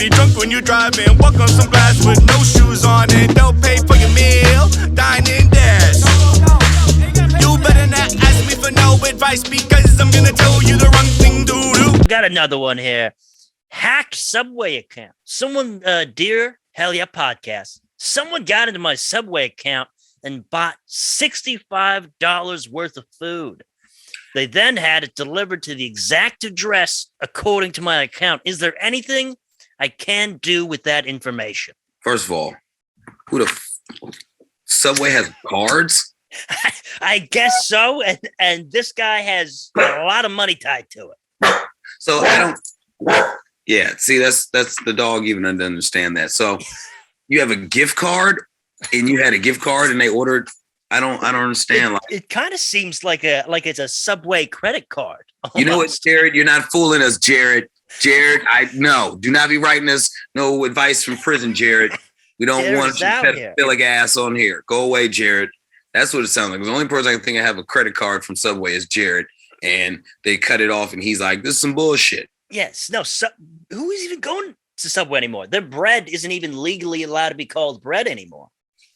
usually drunk when you drive and walk on some glass with no shoes on and don't pay for your meal. Dine and dash. You better not ask me for no advice because I'm gonna tell you the wrong thing to do. Got another one here. Hack Subway account. Someone, dear Hell Yeah Podcast, someone got into my Subway account and bought $65 worth of food. They then had it delivered to the exact address according to my account. Is there anything I can do with that information? First of all, Subway has cards? I guess so. And this guy has a lot of money tied to it. So I don't. Yeah, see, that's the dog even doesn't understand that. So you have a gift card, and you had a gift card, and they ordered. I don't understand. It kind of seems like it's a Subway credit card. Almost. You know what, Jared? You're not fooling us, Jared. Jared, do not be writing us no advice from prison, Jared. We don't want you pedophilic ass on here. Go away, Jared. That's what it sounds like. The only person I can think I have a credit card from Subway is Jared, and they cut it off, and he's like, "This is some bullshit." Yes, no. Who is even going to Subway anymore? Their bread isn't even legally allowed to be called bread anymore.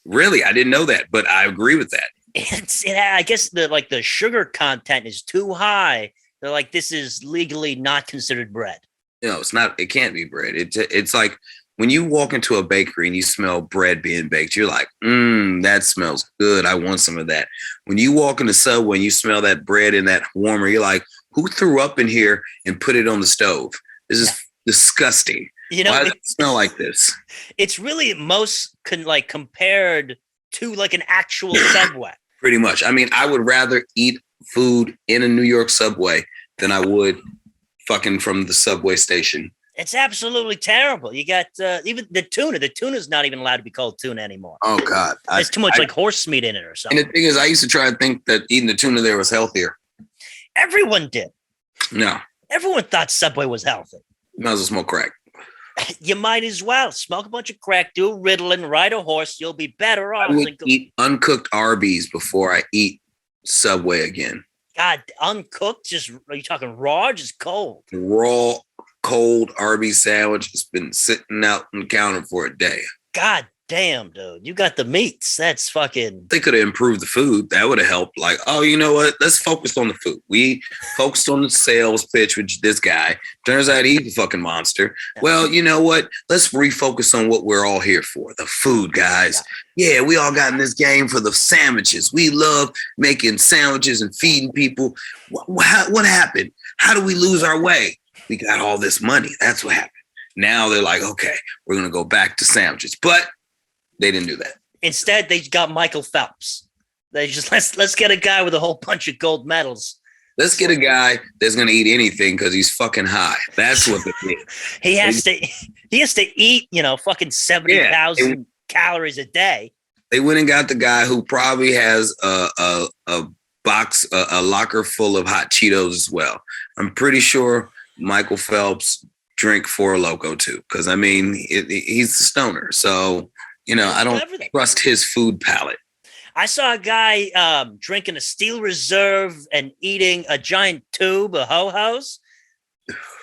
Really? I didn't know that, but I agree with that. I guess the sugar content is too high. They're like, this is legally not considered bread. No, it's not. It can't be bread. It's like when you walk into a bakery and you smell bread being baked, you're like, that smells good. I want some of that. When you walk into Subway and you smell that bread in that warmer, you're like, who threw up in here and put it on the stove? This is disgusting. You know, why does it smell like this? It's really compared to like an actual Subway. Pretty much. I mean, I would rather eat food in a New York Subway than I would fucking from the subway station. It's absolutely terrible. You got even the tuna. The tuna's not even allowed to be called tuna anymore. Oh, God. There's too much like horse meat in it or something. And the thing is, I used to try to think that eating the tuna there was healthier. Everyone did. No. Everyone thought Subway was healthy. You might as well smoke crack. You might as well smoke a bunch of crack, do Ritalin, ride a horse. You'll be better off. I would eat uncooked Arby's before I eat Subway again. God, uncooked? Are you talking raw or just cold? Raw, cold Arby's sandwich has been sitting out on the counter for a day. God damn, dude. You got the meats. That's fucking... They could have improved the food. That would have helped. Like, oh, you know what? Let's focus on the food. We focused on the sales pitch with this guy. Turns out he's a fucking monster. Well, you know what? Let's refocus on what we're all here for. The food, guys. Yeah, we all got in this game for the sandwiches. We love making sandwiches and feeding people. What happened? How do we lose our way? We got all this money. That's what happened. Now they're like, okay, we're going to go back to sandwiches. But they didn't do that. Instead, they got Michael Phelps. They just let's get a guy with a whole bunch of gold medals. Let's get a guy that's gonna eat anything because he's fucking high. That's what they did. He has to eat, fucking 70,000 calories a day. They went and got the guy who probably has a box, a locker full of hot Cheetos as well. I'm pretty sure Michael Phelps drink Four Loko too, because I mean he's the stoner. So. I don't trust his food palate. I saw a guy drinking a Steel Reserve and eating a giant tube of Ho-Hos.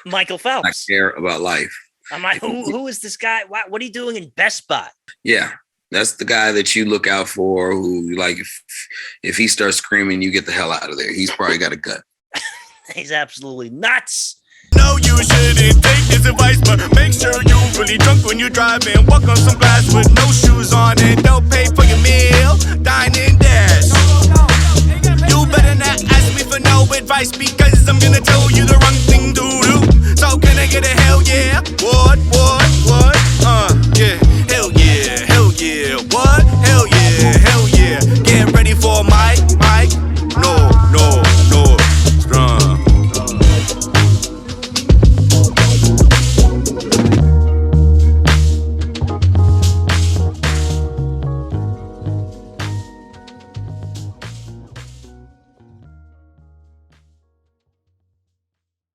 Michael Phelps. I care about life. I'm like, who is this guy? What are you doing in Best Buy? Yeah, that's the guy that you look out for who, like, if he starts screaming, you get the hell out of there. He's probably got a gun. He's absolutely nuts. No, you shouldn't take this advice, but make sure you really drunk when you drive and walk on some glass with no shoes on and don't pay for your meal. Dine and dash. You better not ask me for no advice because I'm gonna tell you the wrong thing to do. So can I get a hell yeah? What?